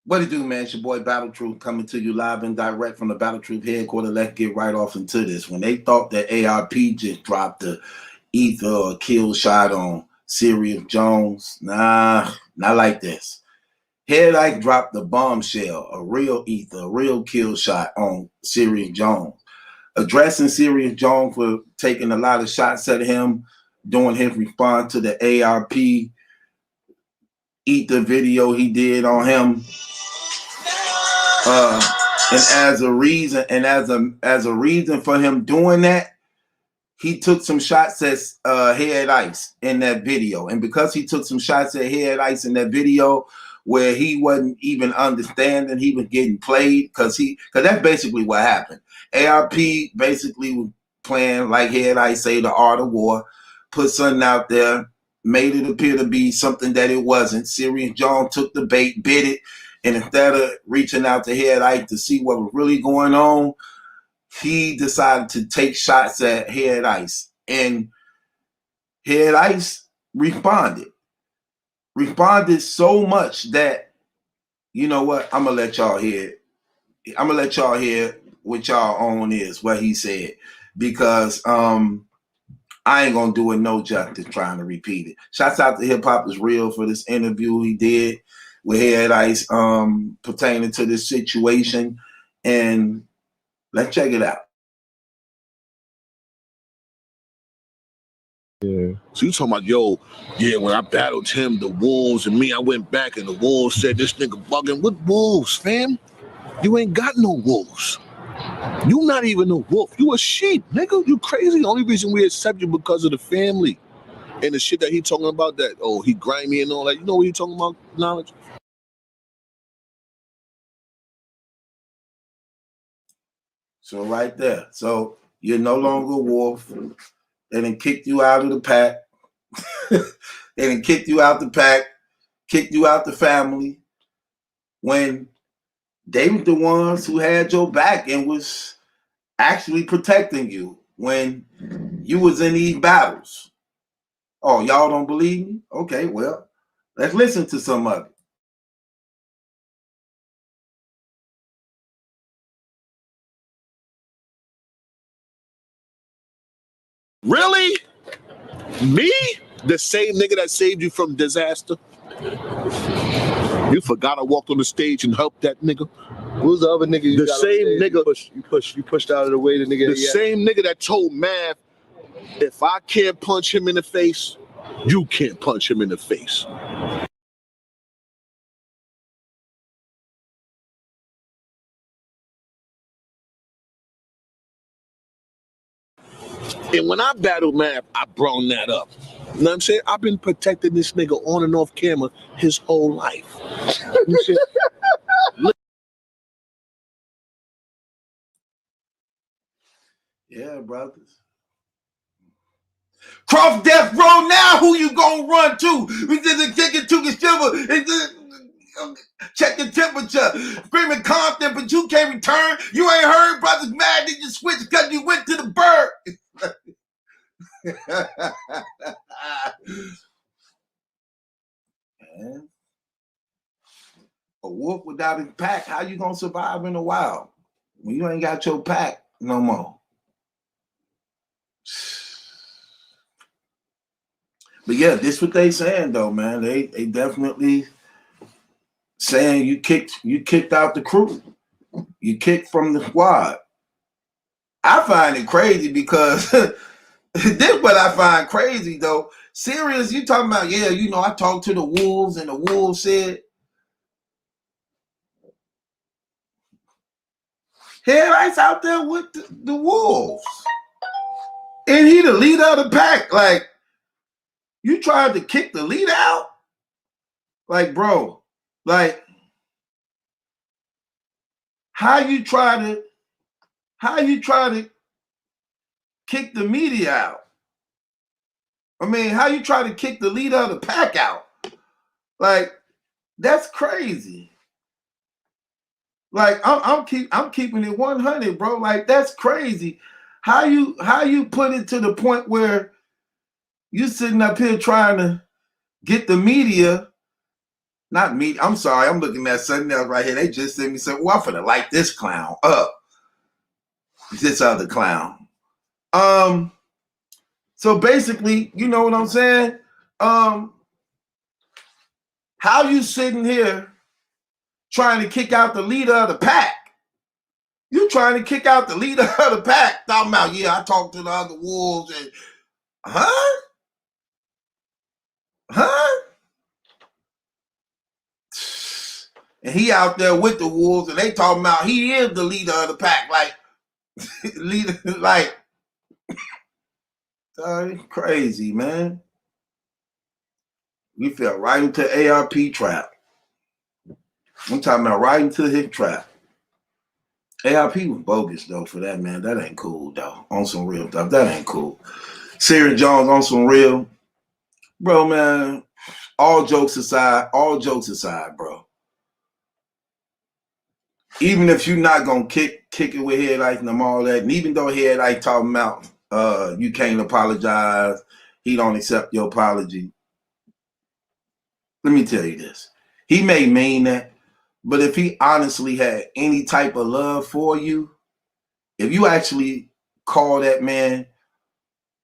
What it do, man? It's your boy Battle Truth coming to you live and direct from the Battle Truth headquarters. Let's get right off into this. When they thought that ARP just dropped the ether or kill shot on Serius Jones, nah, not like this. Headlight dropped the bombshell, a real ether, a real kill shot on Serius Jones. Addressing Serius Jones for taking a lot of shots at him, doing his response to the ARP ether video he did on him. And as a reason for him doing that, he took some shots at Head Ice in that video. And because he took some shots at Head Ice in that video where he wasn't even understanding, he was getting played because that's basically what happened. ARP basically was playing like Head Ice say the art of war, put something out there, made it appear to be something that it wasn't. Serius Jones took the bait, bit it, and instead of reaching out to Head Ice to see what was really going on, he decided to take shots at Head Ice. And Head Ice responded so much that, you know what, I'm going to let y'all hear it. I'm going to let y'all hear what y'all own is, what he said. Because I ain't going to do it no justice trying to repeat it. Shouts out to Hip Hop Is Real for this interview he did with Head Ice pertaining to this situation, and let's check it out. Yeah. So you talking about, yo, yeah, when I battled him, the wolves and me, I went back and the wolves said this nigga bugging. What wolves, fam? You ain't got no wolves. You not even a wolf. You a sheep, nigga. You crazy. The only reason we accept you because of the family. And the shit that he talking about that, oh, he grimy and all that. You know what he talking about, Knowledge? So right there. So you're no longer a wolf. They done kicked you out of the pack. They done kicked you out the pack, kicked you out the family, when they were the ones who had your back and was actually protecting you when you was in these battles. Oh, y'all don't believe me? Okay, well, let's listen to some of it. Really? Me? The same nigga that saved you from disaster? You forgot I walked on the stage and helped that nigga? Who's the other nigga you the got same nigga. You pushed out of the way the nigga. The same nigga that told Mav, if I can't punch him in the face, you can't punch him in the face. And when I battled Mav, I brought that up. You know what I'm saying? I've been protecting this nigga on and off camera his whole life. You see? Yeah, brothers. Cross death row now, who you gonna run to? We just taking to the shiver, checking temperature, screaming Compton, but you can't return. You ain't heard brothers mad that you switched because you went to the bird. Man. A wolf without his pack, how you gonna survive in the wild when you ain't got your pack no more? But yeah, this what they saying though, man. They definitely saying you kicked out the crew. You kicked from the squad. I find it crazy because this what I find crazy though. Serius, you talking about, yeah, you know, I talked to the wolves and the wolves said, Head Ice out there with the wolves. And he the leader of the pack. Like, you tried to kick the leader out? Like, bro, like, how you try to kick the media out? I mean, how you try to kick the leader of the pack out? Like, that's crazy. Like, I'm keeping it 100, bro. Like, that's crazy. How you put it to the point where you sitting up here trying to get the media Not me. I'm sorry. I'm looking at something else right here. They just sent me something. Well, I'm finna light this clown up. This other clown. So basically, you know what I'm saying? How you sitting here trying to kick out the leader of the pack? You trying to kick out the leader of the pack? Talking about, yeah, I talked to the other wolves and huh? And he out there with the wolves, and they talking about he is the leader of the pack, like leader, like crazy, man. We fell right into ARP trap. I'm talking about right into his trap. ARP was bogus though for that, man. That ain't cool though. On some real stuff, that ain't cool. Serius Jones on some real, bro, man. All jokes aside, bro. Even if you're not gonna kick it with Headlights and them all that, and even though Headlights talking about you can't apologize, he don't accept your apology. Let me tell you this. He may mean that, but if he honestly had any type of love for you, if you actually call that man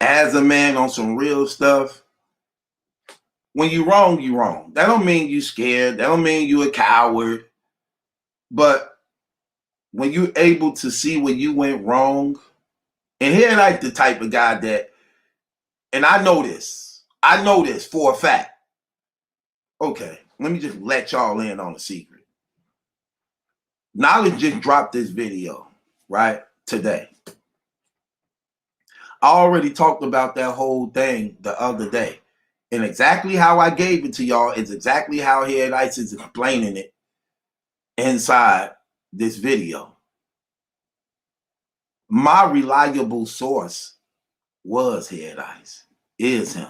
as a man on some real stuff, when you wrong, you wrong. That don't mean you scared. That don't mean you a coward. But when you're able to see where you went wrong, and here like the type of guy that, and I know this for a fact. Okay, let me just let y'all in on a secret. Knowledge just dropped this video, right, today. I already talked about that whole thing the other day. And exactly how I gave it to y'all is exactly how Headlights is explaining it inside this video. My reliable source was Headlights, is him.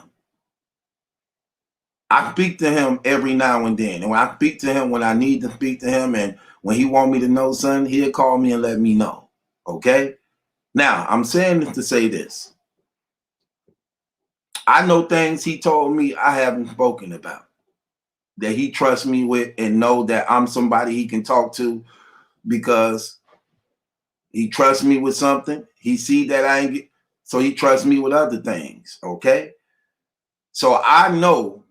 I speak to him every now and then. And when I speak to him, when I need to speak to him, and when he want me to know something, he'll call me and let me know. Okay? Now, I'm saying this to say this. I know things he told me I haven't spoken about, that he trusts me with, and know that I'm somebody he can talk to because he trusts me with something. He see that I ain't get, so he trusts me with other things. Okay? So I know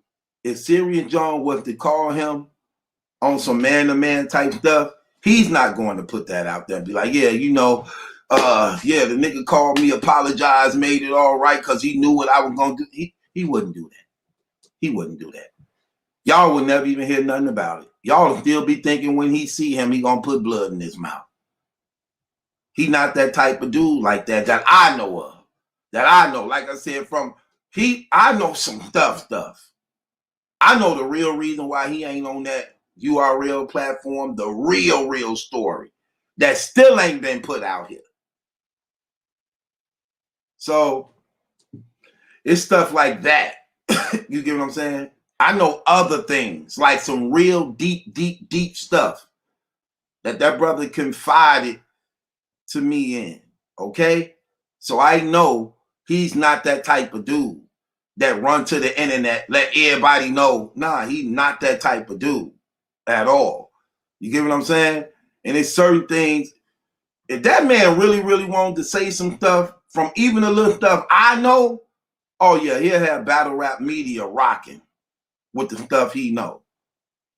if Serius John was to call him on some man-to-man type stuff, he's not going to put that out there and be like, yeah, you know, yeah, the nigga called me, apologized, made it all right because he knew what I was going to do. He wouldn't do that. He wouldn't do that. Y'all would never even hear nothing about it. Y'all will still be thinking when he see him, he going to put blood in his mouth. He not that type of dude like that I know of. That I know. Like I said, I know some stuff. I know the real reason why he ain't on that URL platform, the real story that still ain't been put out here. So it's stuff like that. You get what I'm saying? I know other things, like some real deep stuff that brother confided to me in. Okay? So I know he's not that type of dude that run to the internet, let everybody know. Nah, he's not that type of dude at all. You get what I'm saying? And it's certain things. If that man really wanted to say some stuff from even the little stuff I know, oh yeah, he'll have battle rap media rocking with the stuff he know.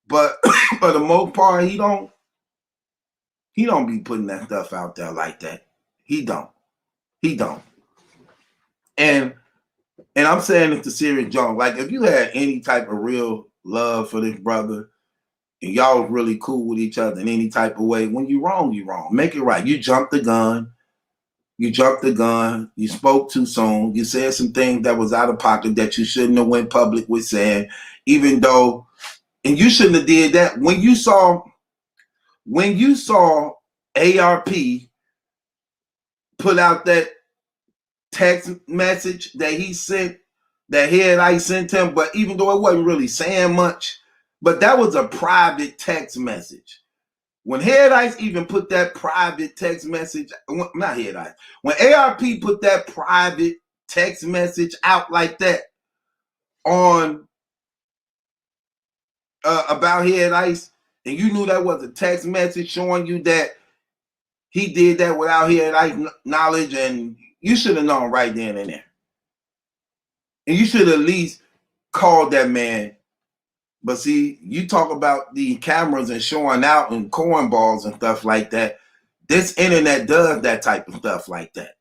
But for the most part, he don't be putting that stuff out there like that. He don't. And I'm saying it to Serius Jones. Like, if you had any type of real love for this brother, and y'all was really cool with each other in any type of way, when you wrong, you wrong. Make it right. You jumped the gun. You spoke too soon. You said some things that was out of pocket that you shouldn't have went public with saying, even though, and you shouldn't have did that. When you saw ARP put out that text message that he sent, that Headlight sent him, but even though it wasn't really saying much, but that was a private text message. When Headlights even put that private text message, not Headlights, when ARP put that private text message out like that on about Head Ice, and you knew that was a text message showing you that he did that without Head Ice knowledge, and you should have known right then and there. And you should at least called that man. But see, you talk about the cameras and showing out and cornballs and stuff like that. This internet does that type of stuff like that.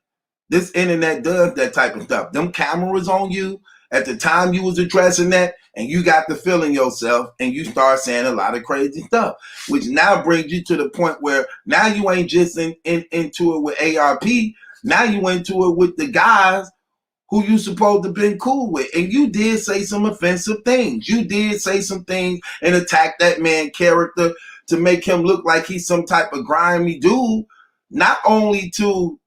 This internet does that type of stuff. Them cameras on you at the time you was addressing that, and you got the feeling yourself, and you start saying a lot of crazy stuff, which now brings you to the point where now you ain't just into it with ARP. Now you into it with the guys who you supposed to been cool with. And you did say some offensive things. You did say some things and attack that man's character to make him look like he's some type of grimy dude, not only to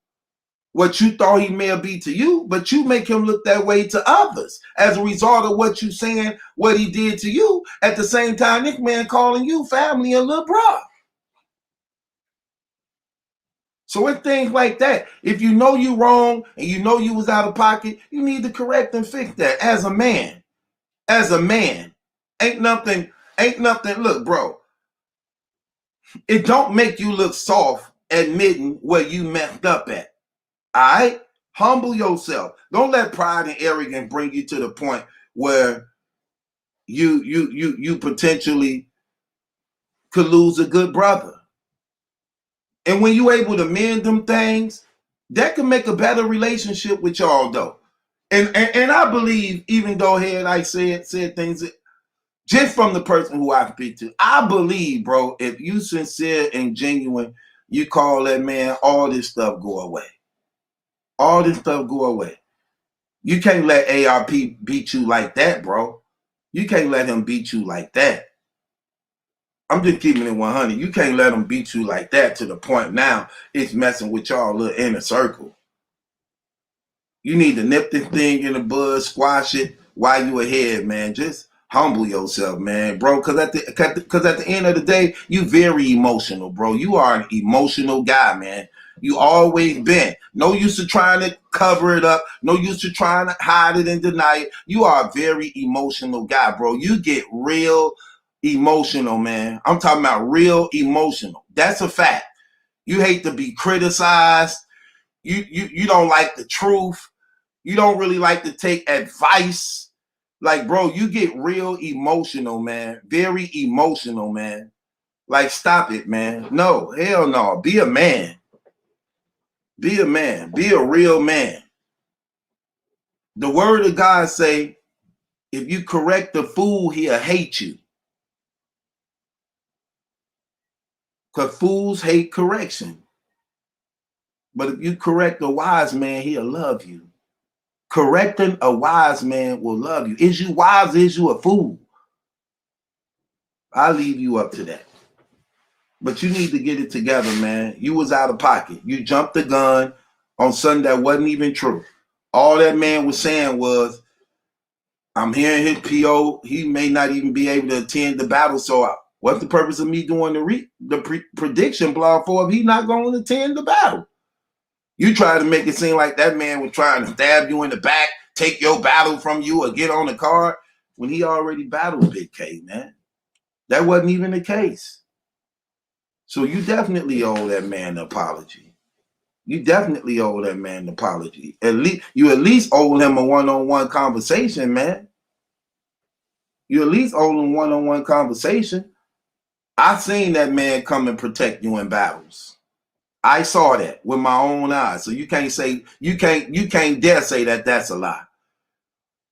what you thought he may be to you, but you make him look that way to others as a result of what you saying, what he did to you. At the same time, this man calling you family and little bro. So it's things like that. If you know you wrong and you know you was out of pocket, you need to correct and fix that as a man. As a man. Ain't nothing, look, bro. It don't make you look soft admitting where you messed up at. All right? Humble yourself. Don't let pride and arrogance bring you to the point where you potentially could lose a good brother. And when you able to mend them things, that can make a better relationship with y'all, though. And I believe, even though Head I said things just from the person who I speak to, I believe, bro, if you sincere and genuine, you call that man, all this stuff go away. All this stuff go away. You can't let ARP beat you like that, bro. You can't let him beat you like that. I'm just keeping it 100. You can't let him beat you like that to the point now it's messing with y'all little inner circle. You need to nip this thing in the bud, squash it while you ahead, man. Just humble yourself, man, bro. Because at the end of the day, you very emotional, bro. You are an emotional guy, man. You always been. No use to trying to cover it up. No use to trying to hide it and deny it. You are a very emotional guy, bro. You get real emotional, man. I'm talking about real emotional. That's a fact. You hate to be criticized. You don't like the truth. You don't really like to take advice. Like, bro, you get real emotional, man. Very emotional, man. Like, stop it, man. No, hell no. Be a man. Be a man. Be a real man. The word of God say, if you correct the fool, he'll hate you. Because fools hate correction. But if you correct a wise man, he'll love you. Correcting a wise man will love you. Is you wise? Is you a fool? I'll leave you up to that. But you need to get it together, man. You was out of pocket. You jumped the gun on something that wasn't even true. All that man was saying was, I'm hearing his PO. He may not even be able to attend the battle. So what's the purpose of me doing the prediction blog for if he's not going to attend the battle? You try to make it seem like that man was trying to stab you in the back, take your battle from you, or get on the card when he already battled Big K, man. That wasn't even the case. So you definitely owe that man an apology. You definitely owe that man an apology. At least owe him a one-on-one conversation, man. You at least owe him one-on-one conversation. I seen that man come and protect you in battles. I saw that with my own eyes. So you can't dare say that that's a lie.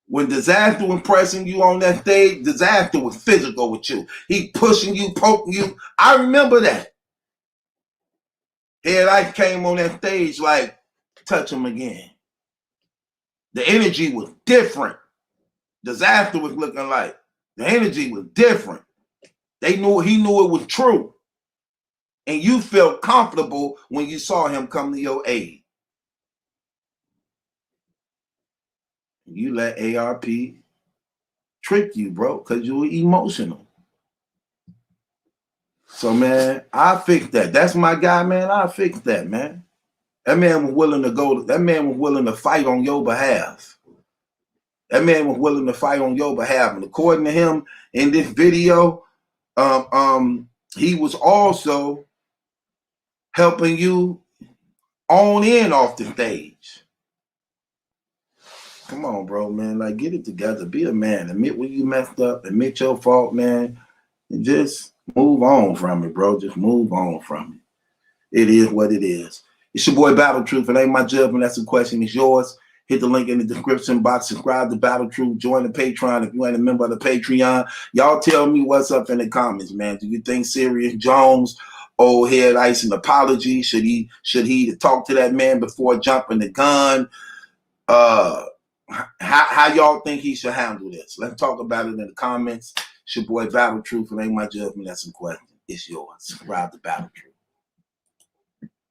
When Disaster was pressing you on that stage, Disaster was physical with you. He pushing you, poking you. I remember that. Head Ice came on that stage like, touch him again. The energy was different. Disaster was looking like, the energy was different. He knew it was true. And you felt comfortable when you saw him come to your aid. You let ARP trick you, bro, because you were emotional. So, man, I fixed that. That's my guy, man. I fixed that, man. That man was willing to fight on your behalf. That man was willing to fight on your behalf. And according to him in this video, he was also helping you on in off the stage. Come on, bro, man. Like, get it together. Be a man. Admit when you messed up. Admit your fault, man. And just move on from it, bro. Just move on from it. It is what it is. It's your boy Battle Truth. It ain't my judgment. That's the question. It's yours. Hit the link in the description box. Subscribe to Battle Truth. Join the Patreon if you ain't a member of the Patreon. Y'all tell me what's up in the comments, man. Do you think Serius Jones old head ice an apology? Should he talk to that man before jumping the gun? How y'all think he should handle this? Let's talk about it in the comments. It's your boy Battle Truth. It ain't my judgment. That's some question. It's yours. Subscribe to Battle Truth.